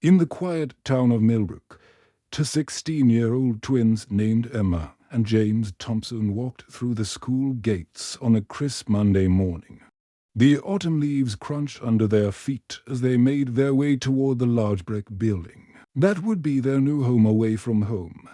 In the quiet town of Millbrook, two 16-year-old twins named Emma and James Thompson walked through the school gates on a crisp Monday morning. The autumn leaves crunched under their feet as they made their way toward the large brick building. That would be their new home away from home.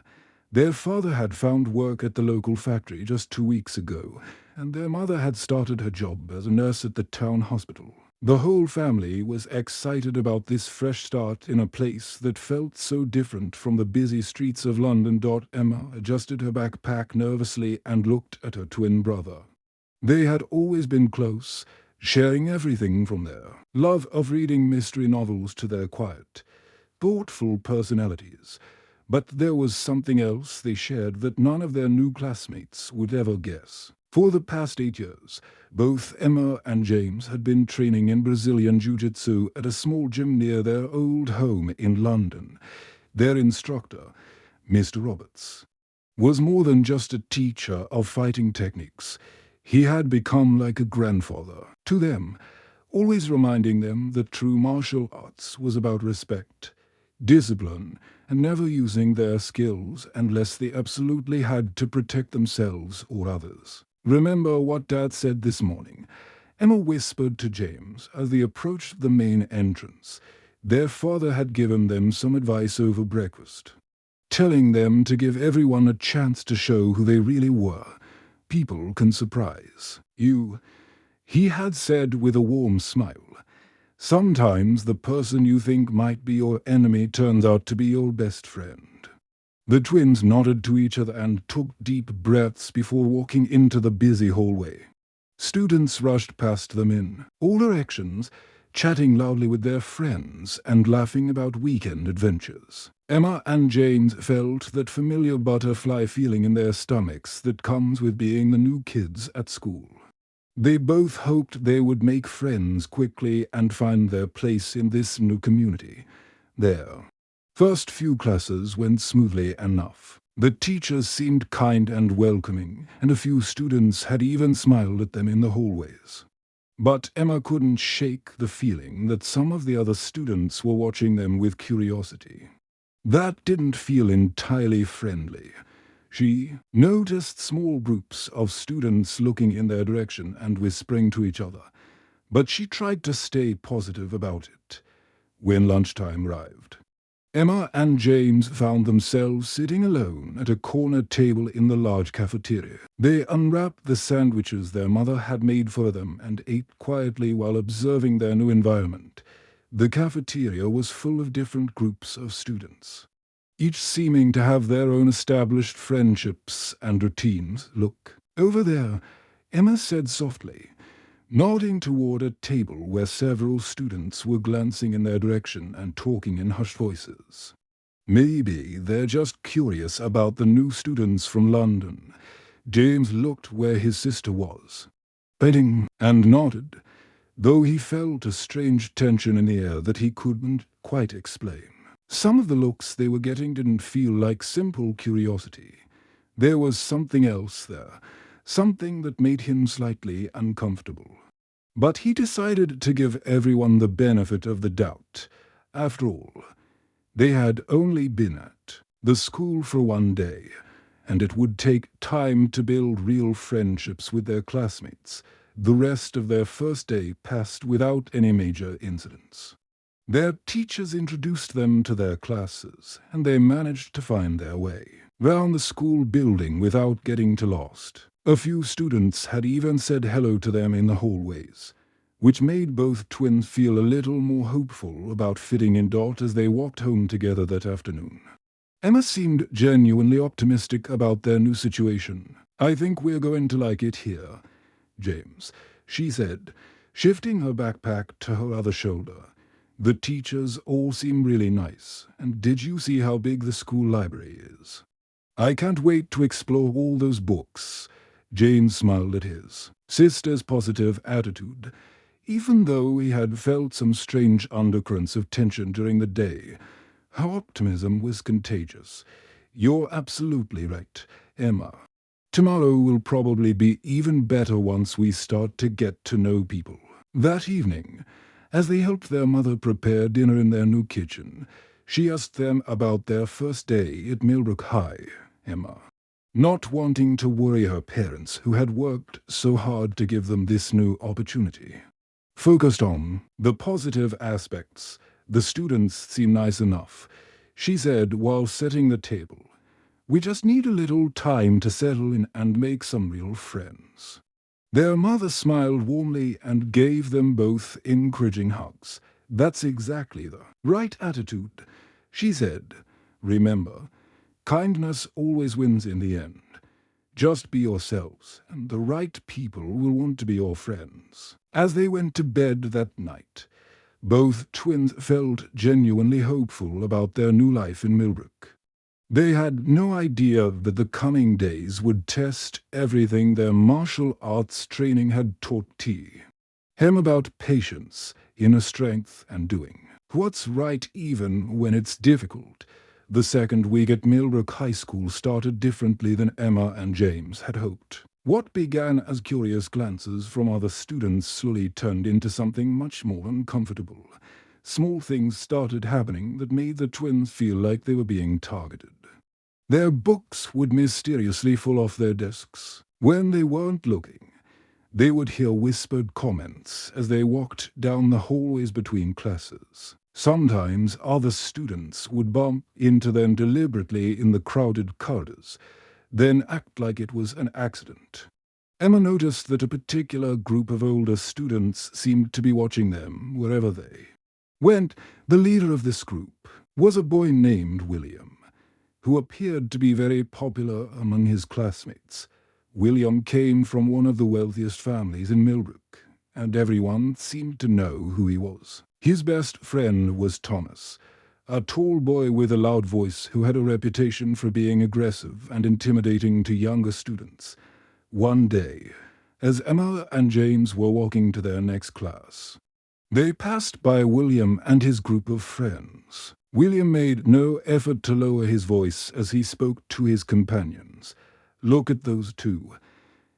Their father had found work at the local factory just 2 weeks ago, and their mother had started her job as a nurse at the town hospital. The whole family was excited about this fresh start in a place that felt so different from the busy streets of London. Emma adjusted her backpack nervously and looked at her twin brother. They had always been close, sharing everything from their love of reading mystery novels to their quiet, thoughtful personalities. But there was something else they shared that none of their new classmates would ever guess. For the past 8 years, both Emma and James had been training in Brazilian Jiu Jitsu at a small gym near their old home in London. Their instructor, Mr. Roberts, was more than just a teacher of fighting techniques. He had become like a grandfather to them, always reminding them that true martial arts was about respect, discipline, and never using their skills unless they absolutely had to protect themselves or others. "Remember what Dad said this morning?" Emma whispered to James as they approached the main entrance. Their father had given them some advice over breakfast, telling them to give everyone a chance to show who they really were. "People can surprise you," he had said with a warm smile. "Sometimes the person you think might be your enemy turns out to be your best friend." The twins nodded to each other and took deep breaths before walking into the busy hallway. Students rushed past them in all directions, chatting loudly with their friends and laughing about weekend adventures. Emma and James felt that familiar butterfly feeling in their stomachs that comes with being the new kids at school. They both hoped they would make friends quickly and find their place in this new community. Their first few classes went smoothly enough. The teachers seemed kind and welcoming, and a few students had even smiled at them in the hallways. But Emma couldn't shake the feeling that some of the other students were watching them with curiosity. That didn't feel entirely friendly. She noticed small groups of students looking in their direction and whispering to each other, but she tried to stay positive about it. When lunchtime arrived, Emma and James found themselves sitting alone at a corner table in the large cafeteria. They unwrapped the sandwiches their mother had made for them and ate quietly while observing their new environment. The cafeteria was full of different groups of students, each seeming to have their own established friendships and routines. "Look, over there," Emma said softly, nodding toward a table where several students were glancing in their direction and talking in hushed voices. "Maybe they're just curious about the new students from London." James looked where his sister was, bending, and nodded, though he felt a strange tension in the air that he couldn't quite explain. Some of the looks they were getting didn't feel like simple curiosity. There was something else there, something that made him slightly uncomfortable. But he decided to give everyone the benefit of the doubt. After all, they had only been at the school for 1 day, and it would take time to build real friendships with their classmates. The rest of their first day passed without any major incidents. Their teachers introduced them to their classes, and they managed to find their way round the school building without getting lost. A few students had even said hello to them in the hallways, which made both twins feel a little more hopeful about fitting in. As they walked home together that afternoon, Emma seemed genuinely optimistic about their new situation. "I think we're going to like it here, James," she said, shifting her backpack to her other shoulder. "The teachers all seem really nice, and did you see how big the school library is? I can't wait to explore all those books." James smiled at his sister's positive attitude, even though he had felt some strange undercurrents of tension during the day. Her optimism was contagious. "You're absolutely right, Emma. Tomorrow will probably be even better once we start to get to know people." That evening, As they helped their mother prepare dinner in their new kitchen, she asked them about their first day at Millbrook High. Emma, not wanting to worry her parents who had worked so hard to give them this new opportunity, focused on the positive aspects. The students seem nice enough, she said while setting the table. We just need a little time to settle in and make some real friends. Their mother smiled warmly and gave them both encouraging hugs. That's exactly the right attitude, she said. Remember, kindness always wins in the end. Just be yourselves, and the right people will want to be your friends. As they went to bed that night, both twins felt genuinely hopeful about their new life in Millbrook. They had no idea that the coming days would test everything their martial arts training had taught T. Him about patience, inner strength, and doing what's right even when it's difficult. The second week at Millbrook High School started differently than Emma and James had hoped. What began as curious glances from other students slowly turned into something much more uncomfortable. Small things started happening that made the twins feel like they were being targeted. Their books would mysteriously fall off their desks. When they weren't looking, they would hear whispered comments as they walked down the hallways between classes. Sometimes other students would bump into them deliberately in the crowded corridors, then act like it was an accident. Emma noticed that a particular group of older students seemed to be watching them wherever they went. The leader of this group was a boy named William, who appeared to be very popular among his classmates. William came from one of the wealthiest families in Millbrook, and everyone seemed to know who he was. His best friend was Thomas, a tall boy with a loud voice who had a reputation for being aggressive and intimidating to younger students. One day, as Emma and James were walking to their next class, they passed by William and his group of friends. William made no effort to lower his voice as he spoke to his companions. "Look at those two,"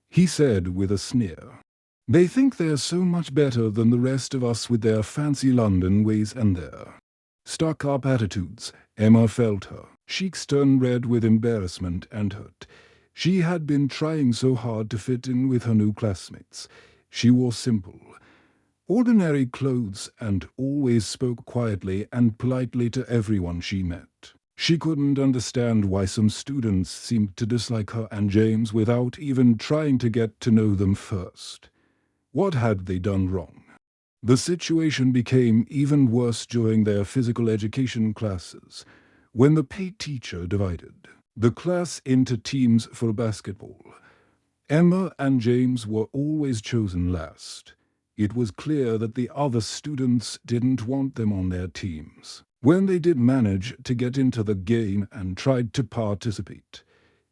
he said with a sneer. "They think they're so much better than the rest of us with their fancy London ways and their stuck-up attitudes." Emma felt her cheeks turn red with embarrassment and hurt. She had been trying so hard to fit in with her new classmates. She wore simple, ordinary clothes and always spoke quietly and politely to everyone she met. She couldn't understand why some students seemed to dislike her and James without even trying to get to know them first. What had they done wrong? The situation became even worse during their physical education classes, when the PE teacher divided the class into teams for basketball. Emma and James were always chosen last. It was clear that the other students didn't want them on their teams. When they did manage to get into the game and tried to participate,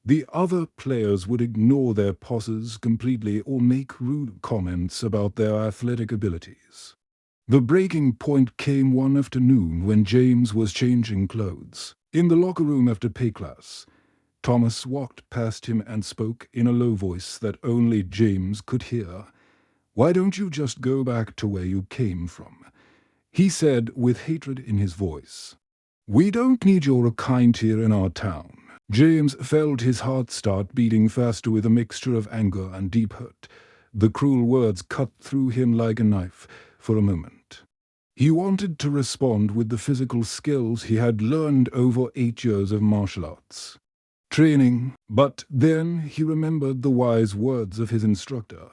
the other players would ignore their poses completely or make rude comments about their athletic abilities. The breaking point came one afternoon when James was changing clothes. In the locker room after PE class, Thomas walked past him and spoke in a low voice that only James could hear. "Why don't you just go back to where you came from?" he said with hatred in his voice. "We don't need your kind here in our town." James felt his heart start beating faster with a mixture of anger and deep hurt. The cruel words cut through him like a knife. For a moment, he wanted to respond with the physical skills he had learned over 8 years of martial arts training, but then he remembered the wise words of his instructor,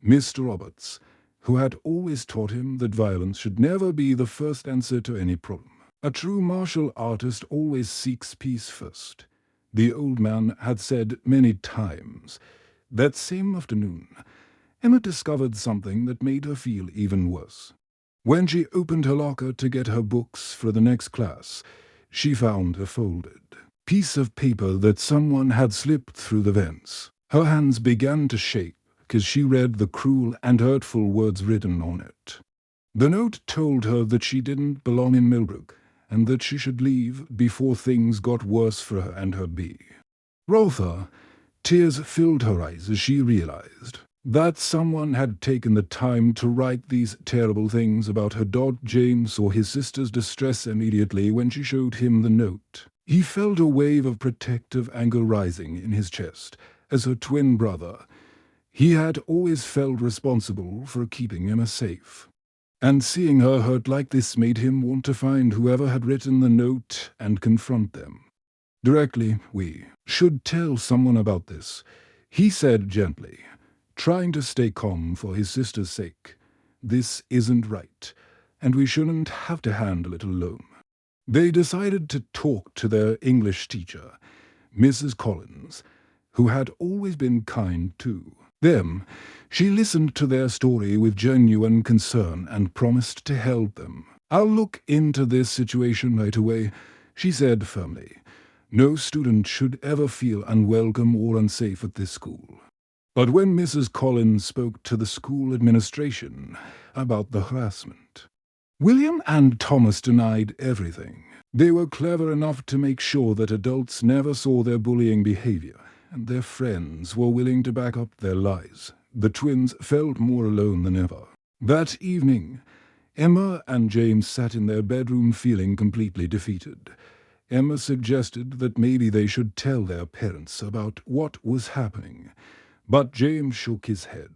Mr. Roberts, who had always taught him that violence should never be the first answer to any problem. A true martial artist always seeks peace first, the old man had said many times. That same afternoon, Emma discovered something that made her feel even worse. When she opened her locker to get her books for the next class, she found a folded piece of paper that someone had slipped through the vents. Her hands began to shake as she read the cruel and hurtful words written on it. The note told her that she didn't belong in Millbrook, and that she should leave before things got worse for her and her bee. Rotha, tears filled her eyes as she realized That someone had taken the time to write these terrible things about her dog James saw his sister's distress immediately when she showed him the note. He felt a wave of protective anger rising in his chest. As her twin brother, he had always felt responsible for keeping Emma safe. And seeing her hurt like this made him want to find whoever had written the note and confront them. Directly, we should tell someone about this, he said gently, trying to stay calm for his sister's sake. This isn't right, and we shouldn't have to handle it alone. They decided to talk to their English teacher, Mrs. Collins, who had always been kind to them. She listened to their story with genuine concern and promised to help them. "I'll look into this situation right away," she said firmly. No student should ever feel unwelcome or unsafe at this school. But when Mrs. Collins spoke to the school administration about the harassment, William and Thomas denied everything. They were clever enough to make sure that adults never saw their bullying behavior, and their friends were willing to back up their lies. The twins felt more alone than ever. That evening, Emma and James sat in their bedroom feeling completely defeated. Emma suggested that maybe they should tell their parents about what was happening, but James shook his head.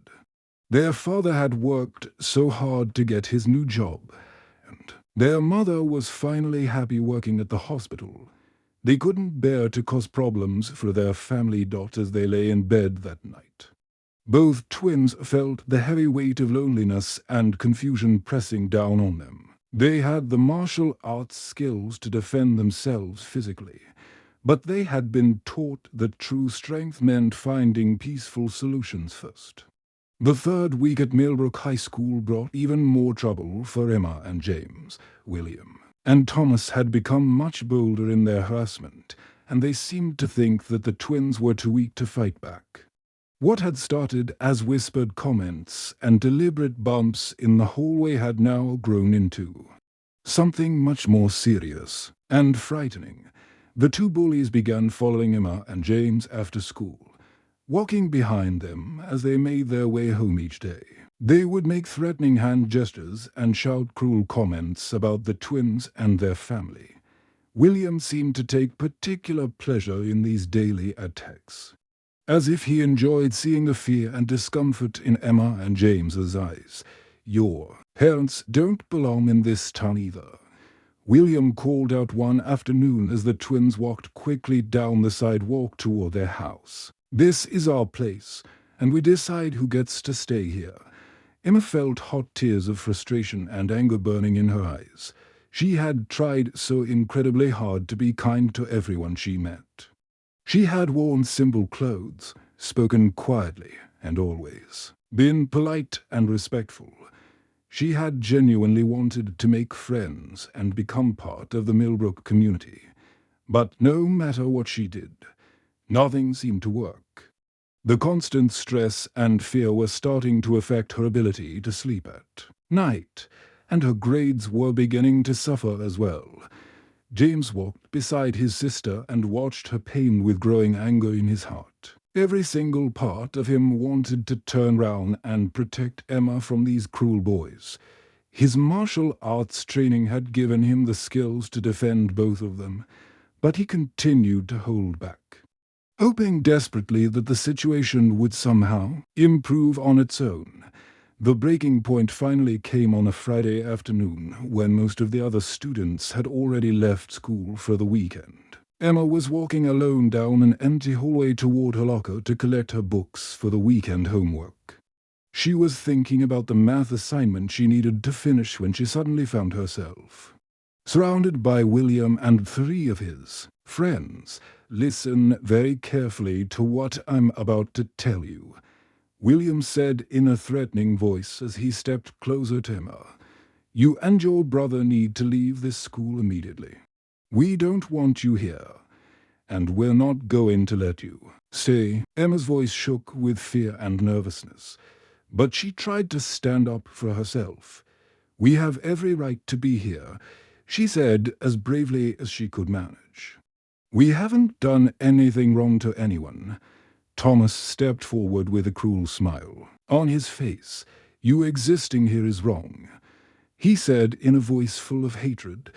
Their father had worked so hard to get his new job, and their mother was finally happy working at the hospital. They couldn't bear to cause problems for their family as they lay in bed that night. Both twins felt the heavy weight of loneliness and confusion pressing down on them. They had the martial arts skills to defend themselves physically, but they had been taught that true strength meant finding peaceful solutions first. The third week at Millbrook High School brought even more trouble for Emma and James. William and Thomas had become much bolder in their harassment, and they seemed to think that the twins were too weak to fight back. What had started as whispered comments and deliberate bumps in the hallway had now grown into something much more serious and frightening. The two bullies began following Emma and James after school, walking behind them as they made their way home each day. They would make threatening hand gestures and shout cruel comments about the twins and their family. William seemed to take particular pleasure in these daily attacks, as if he enjoyed seeing the fear and discomfort in Emma and James's eyes. "Your parents don't belong in this town either," William called out one afternoon as the twins walked quickly down the sidewalk toward their house. "This is our place, and we decide who gets to stay here." Emma felt hot tears of frustration and anger burning in her eyes. She had tried so incredibly hard to be kind to everyone she met. She had worn simple clothes, spoken quietly and always been polite and respectful. She had genuinely wanted to make friends and become part of the Millbrook community. But no matter what she did, nothing seemed to work. The constant stress and fear were starting to affect her ability to sleep at night, and her grades were beginning to suffer as well. James walked beside his sister and watched her pain with growing anger in his heart. Every single part of him wanted to turn round and protect Emma from these cruel boys. His martial arts training had given him the skills to defend both of them, but he continued to hold back, hoping desperately that the situation would somehow improve on its own. The breaking point finally came on a Friday afternoon when most of the other students had already left school for the weekend. Emma was walking alone down an empty hallway toward her locker to collect her books for the weekend homework. She was thinking about the math assignment she needed to finish when she suddenly found herself surrounded by William and 3 of his friends. "Listen very carefully to what I'm about to tell you," William said in a threatening voice as he stepped closer to Emma. "You and your brother need to leave this school immediately. We don't want you here, and we're not going to let you stay." Emma's voice shook with fear and nervousness, but she tried to stand up for herself. "We have every right to be here," she said as bravely as she could manage. "We haven't done anything wrong to anyone." Thomas stepped forward with a cruel smile. on his face. "You existing here is wrong," he said in a voice full of hatred.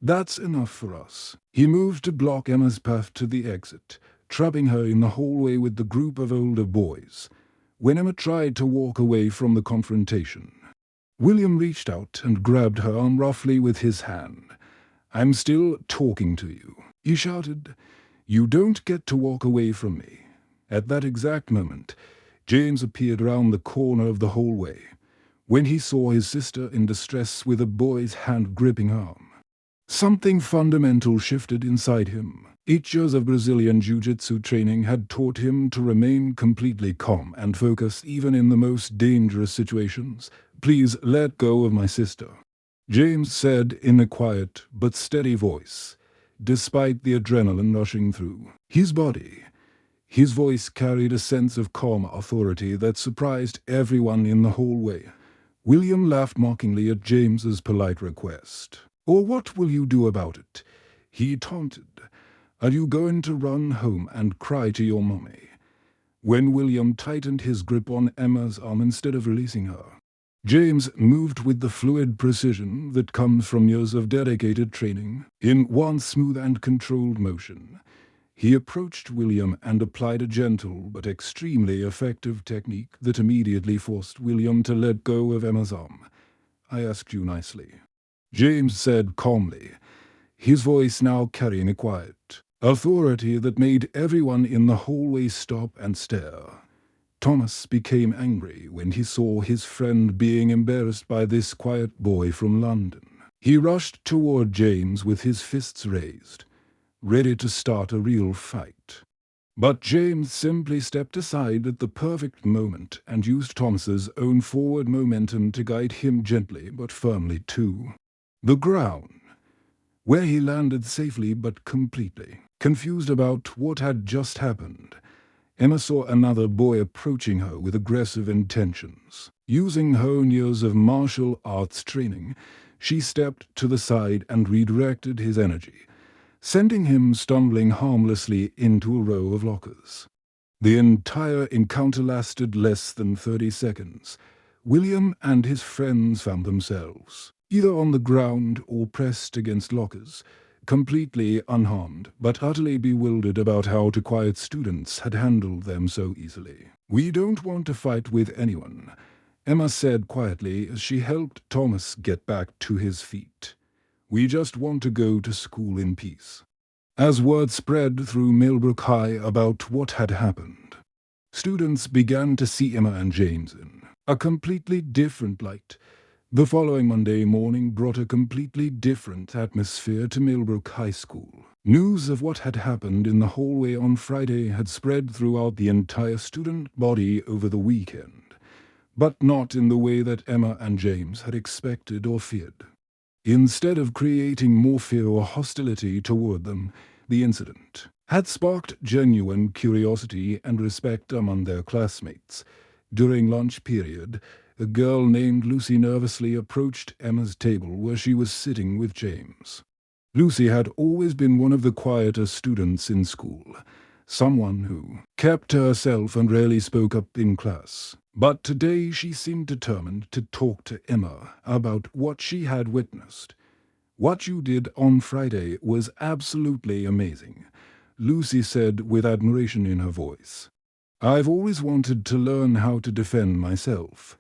"That's enough for us." He moved to block Emma's path to the exit, trapping her in the hallway with the group of older boys. When Emma tried to walk away from the confrontation, William reached out and grabbed her arm roughly with his hand. "I'm still talking to you," he shouted. "You don't get to walk away from me." At that exact moment, James appeared around the corner of the hallway. When he saw his sister in distress with a boy's hand gripping her arm, something fundamental shifted inside him. 8 years of Brazilian Jiu Jitsu training had taught him to remain completely calm and focused even in the most dangerous situations. "Please let go of my sister," James said in a quiet but steady voice, despite the adrenaline rushing through his body. His voice carried a sense of calm authority that surprised everyone in the hallway. William laughed mockingly at James's polite request. "Or what will you do about it?" he taunted. "Are you going to run home and cry to your mommy?" When William tightened his grip on Emma's arm instead of releasing her, James moved with the fluid precision that comes from years of dedicated training. In one smooth and controlled motion, he approached William and applied a gentle but extremely effective technique that immediately forced William to let go of Emma's arm. "I asked you nicely," James said calmly, his voice now carrying a quiet authority that made everyone in the hallway stop and stare. Thomas became angry when he saw his friend being embarrassed by this quiet boy from London. He rushed toward James with his fists raised, ready to start a real fight. But James simply stepped aside at the perfect moment and used Thomas's own forward momentum to guide him gently but firmly to the ground, where he landed safely but completely confused about what had just happened. Emma saw another boy approaching her with aggressive intentions. Using her own years of martial arts training, she stepped to the side and redirected his energy, sending him stumbling harmlessly into a row of lockers. The entire encounter lasted less than 30 seconds. William and his friends found themselves either on the ground or pressed against lockers, completely unharmed, but utterly bewildered about how the quiet students had handled them so easily. "We don't want to fight with anyone," Emma said quietly as she helped Thomas get back to his feet. "We just want to go to school in peace." As word spread through Millbrook High about what had happened, students began to see Emma and James in a completely different light. The following Monday morning brought a completely different atmosphere to Millbrook High School. News of what had happened in the hallway on Friday had spread throughout the entire student body over the weekend, but not in the way that Emma and James had expected or feared. Instead of creating more fear or hostility toward them, the incident had sparked genuine curiosity and respect among their classmates. During lunch period, a girl named Lucy nervously approached Emma's table where she was sitting with James. Lucy had always been one of the quieter students in school, someone who kept to herself and rarely spoke up in class. But today she seemed determined to talk to Emma about what she had witnessed. "What you did on Friday was absolutely amazing," Lucy said with admiration in her voice. "I've always wanted to learn how to defend myself,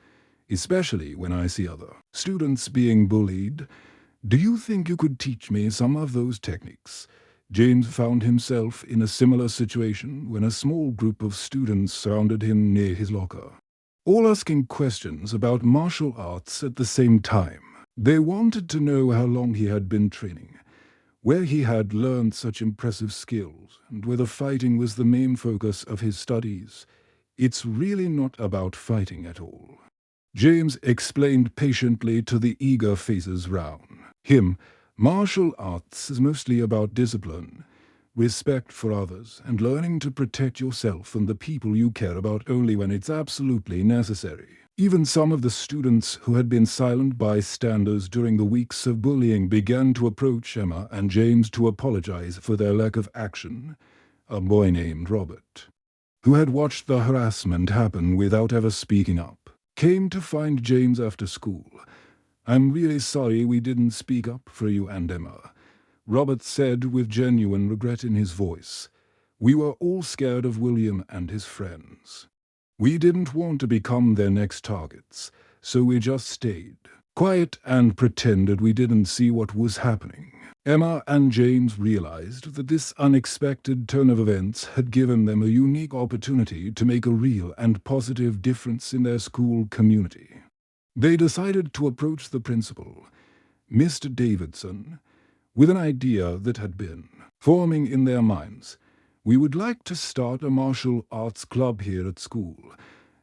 especially when I see other students being bullied. Do you think you could teach me some of those techniques?" James found himself in a similar situation when a small group of students surrounded him near his locker, all asking questions about martial arts at the same time. They wanted to know how long he had been training, where he had learned such impressive skills, and whether fighting was the main focus of his studies. "It's really not about fighting at all," James explained patiently to the eager faces round him. "Martial arts is mostly about discipline, respect for others, and learning to protect yourself and the people you care about only when it's absolutely necessary." Even some of the students who had been silent bystanders during the weeks of bullying began to approach Emma and James to apologize for their lack of action. A boy named Robert who had watched the harassment happen without ever speaking up, came to find James after school. "I'm really sorry we didn't speak up for you and Emma," Robert said with genuine regret in his voice. "We were all scared of William and his friends. We didn't want to become their next targets, so we just stayed quiet and pretended we didn't see what was happening." Emma and James realized that this unexpected turn of events had given them a unique opportunity to make a real and positive difference in their school community. They decided to approach the principal, Mr. Davidson, with an idea that had been forming in their minds. "We would like to start a martial arts club here at school,"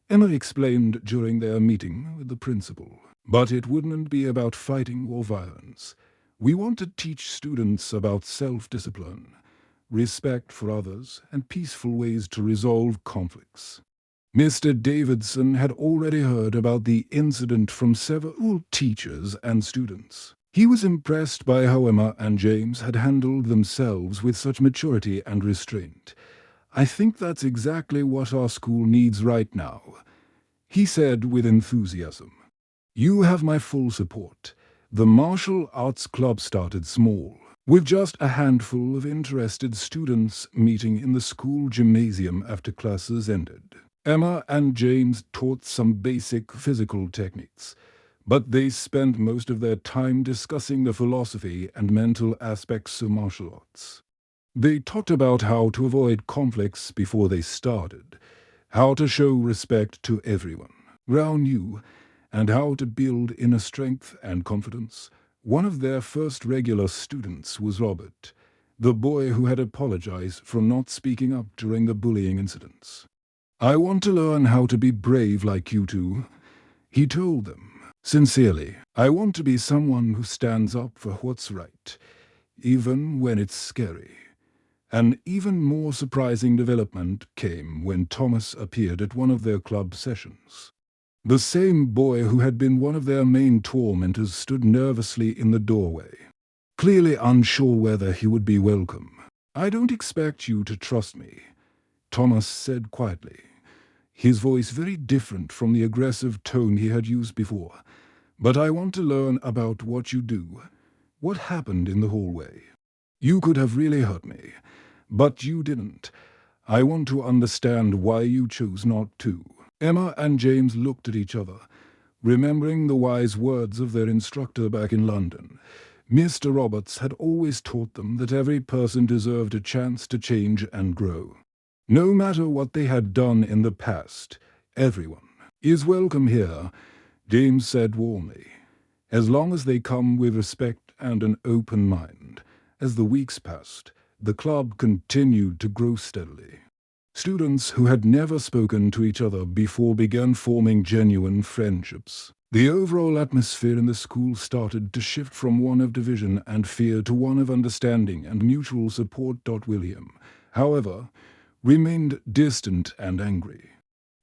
Emma explained during their meeting with the principal. "But it wouldn't be about fighting or violence. We want to teach students about self-discipline, respect for others, and peaceful ways to resolve conflicts." Mr. Davidson had already heard about the incident from several teachers and students. He was impressed by how Emma and James had handled themselves with such maturity and restraint. "I think that's exactly what our school needs right now," he said with enthusiasm. "You have my full support." The martial arts club started small, with just a handful of interested students meeting in the school gymnasium after classes ended. Emma and James taught some basic physical techniques, but they spent most of their time discussing the philosophy and mental aspects of martial arts. They talked about how to avoid conflicts before they started, how to show respect to everyone around you, and how to build inner strength and confidence. One of their first regular students was Robert, the boy who had apologized for not speaking up during the bullying incidents. "I want to learn how to be brave like you two," he told them. "Sincerely, I want to be someone who stands up for what's right, even when it's scary." An even more surprising development came when Thomas appeared at one of their club sessions. The same boy who had been one of their main tormentors stood nervously in the doorway, clearly unsure whether he would be welcome. "I don't expect you to trust me," Thomas said quietly, his voice very different from the aggressive tone he had used before. "But I want to learn about what you do. What happened in the hallway? You could have really hurt me, but you didn't. I want to understand why you chose not to." Emma and James looked at each other, remembering the wise words of their instructor back in London. Mr. Roberts had always taught them that every person deserved a chance to change and grow. No matter what they had done in the past, everyone is welcome here, James said warmly, as long as they come with respect and an open mind. As the weeks passed, the club continued to grow steadily. Students who had never spoken to each other before began forming genuine friendships. The overall atmosphere in the school started to shift from one of division and fear to one of understanding and mutual support. William, however, remained distant and angry.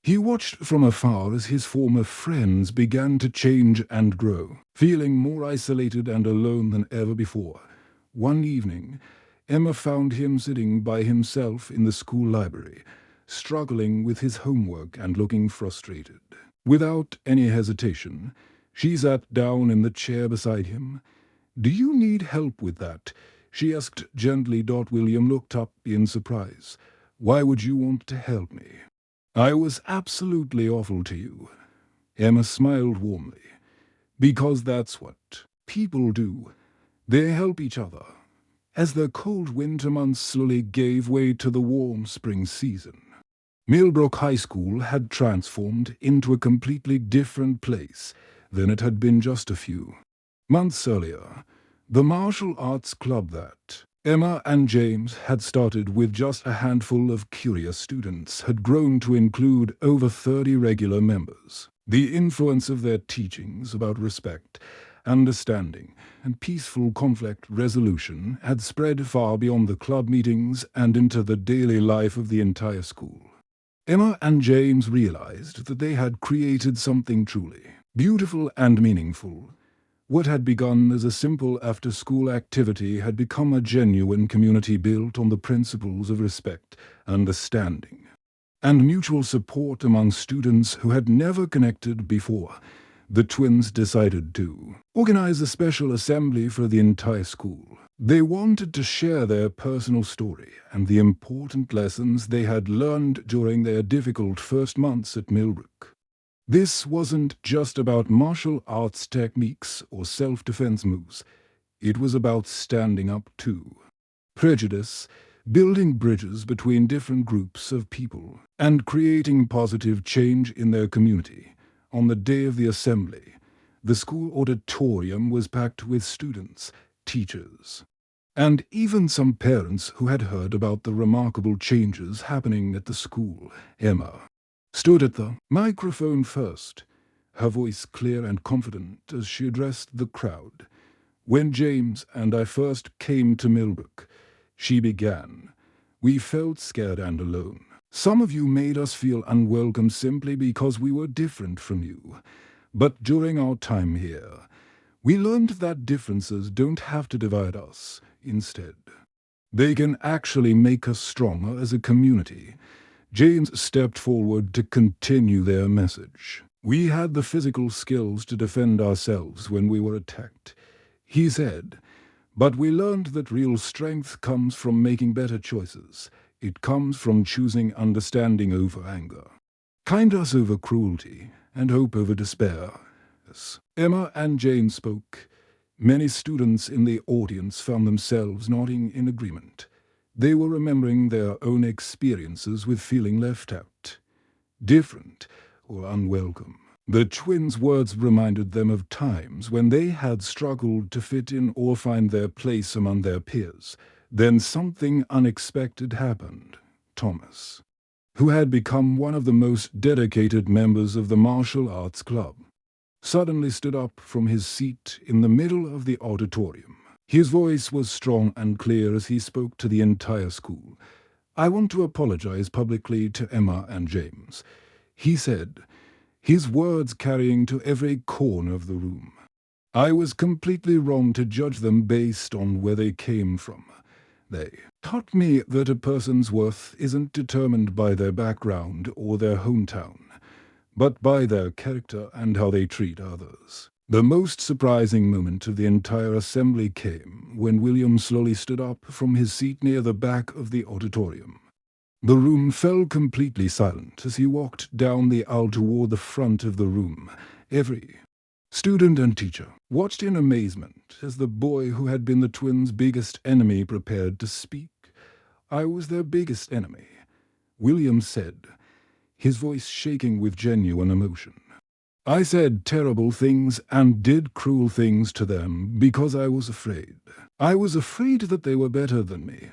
He watched from afar as his former friends began to change and grow, feeling more isolated and alone than ever before. One evening, Emma found him sitting by himself in the school library, struggling with his homework and looking frustrated. Without any hesitation, she sat down in the chair beside him. "Do you need help with that?" she asked gently. William looked up in surprise. "Why would you want to help me?" "I was absolutely awful to you." Emma smiled warmly. "Because that's what people do. They help each other." As the cold winter months slowly gave way to the warm spring season, Millbrook High School had transformed into a completely different place than it had been just a few months earlier. The martial arts club that Emma and James had started with just a handful of curious students had grown to include over 30 regular members. The influence of their teachings about respect, understanding, and peaceful conflict resolution had spread far beyond the club meetings and into the daily life of the entire school. Emma and James realized that they had created something truly beautiful and meaningful. What had begun as a simple after-school activity had become a genuine community built on the principles of respect, understanding, and mutual support among students who had never connected before, the twins decided to organize a special assembly for the entire school. They wanted to share their personal story and the important lessons they had learned during their difficult first months at Millbrook. This wasn't just about martial arts techniques or self-defense moves. It was about standing up to prejudice, building bridges between different groups of people, and creating positive change in their community. On the day of the assembly, the school auditorium was packed with students, teachers, and even some parents who had heard about the remarkable changes happening at the school. Emma stood at the microphone first, her voice clear and confident as she addressed the crowd. "When James and I first came to Millbrook," she began, "we felt scared and alone. Some of you made us feel unwelcome simply because we were different from you. But during our time here, we learned that differences don't have to divide us. Instead, they can actually make us stronger as a community." James stepped forward to continue their message. "We had the physical skills to defend ourselves when we were attacked," he said, "but we learned that real strength comes from making better choices. It comes from choosing understanding over anger, kindness over cruelty, and hope over despair." As Emma and James spoke, many students in the audience found themselves nodding in agreement. They were remembering their own experiences with feeling left out, different, or unwelcome. The twins' words reminded them of times when they had struggled to fit in or find their place among their peers. Then something unexpected happened. Thomas, who had become one of the most dedicated members of the martial arts club, suddenly stood up from his seat in the middle of the auditorium. His voice was strong and clear as he spoke to the entire school. "I want to apologize publicly to Emma and James," he said, his words carrying to every corner of the room. "I was completely wrong to judge them based on where they came from. They taught me that a person's worth isn't determined by their background or their hometown, but by their character and how they treat others." The most surprising moment of the entire assembly came when William slowly stood up from his seat near the back of the auditorium. The room fell completely silent as he walked down the aisle toward the front of the room. Every student and teacher watched in amazement as the boy who had been the twins' biggest enemy prepared to speak. "I was their biggest enemy," William said, his voice shaking with genuine emotion. "I said terrible things and did cruel things to them because I was afraid. I was afraid that they were better than me,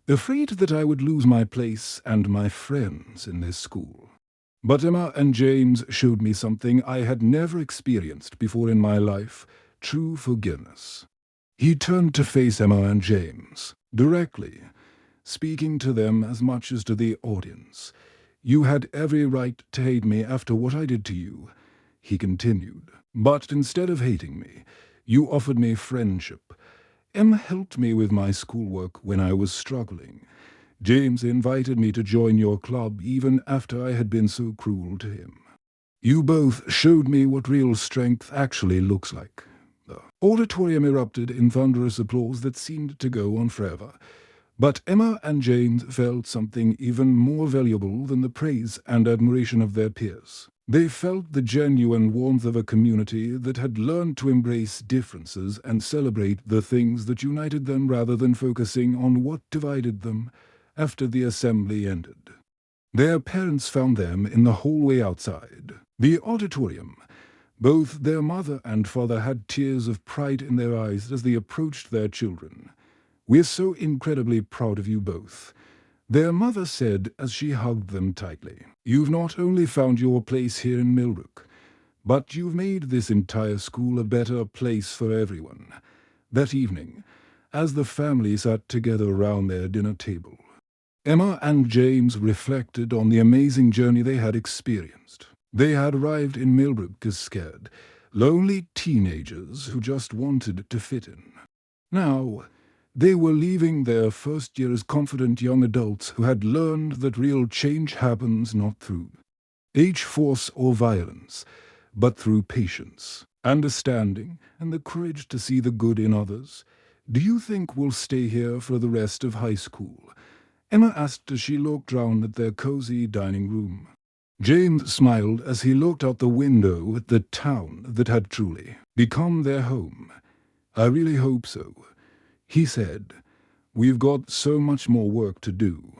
afraid that I would lose my place and my friends in this school. But Emma and James showed me something I had never experienced before in my life: true forgiveness." He turned to face Emma and James directly, speaking to them as much as to the audience. "You had every right to hate me after what I did to you," he continued. "But instead of hating me, you offered me friendship. Em helped me with my schoolwork when I was struggling. James invited me to join your club even after I had been so cruel to him. You both showed me what real strength actually looks like." The auditorium erupted in thunderous applause that seemed to go on forever. But Emma and James felt something even more valuable than the praise and admiration of their peers. They felt the genuine warmth of a community that had learned to embrace differences and celebrate the things that united them rather than focusing on what divided them. After the assembly ended, their parents found them in the hallway outside the auditorium. Both their mother and father had tears of pride in their eyes as they approached their children. "We're so incredibly proud of you both," their mother said as she hugged them tightly. "You've not only found your place here in Millbrook, but you've made this entire school a better place for everyone." That evening, as the family sat together around their dinner table, Emma and James reflected on the amazing journey they had experienced. They had arrived in Millbrook as scared, lonely teenagers who just wanted to fit in. Now, They were leaving their first year as confident young adults who had learned that real change happens not through age, force, or violence, but through patience, understanding, and the courage to see the good in others. Do you think we'll stay here for the rest of high school? Emma asked as she looked round at their cozy dining room. James smiled as he looked out the window at the town that had truly become their home. I really hope so, he said. We've got so much more work to do.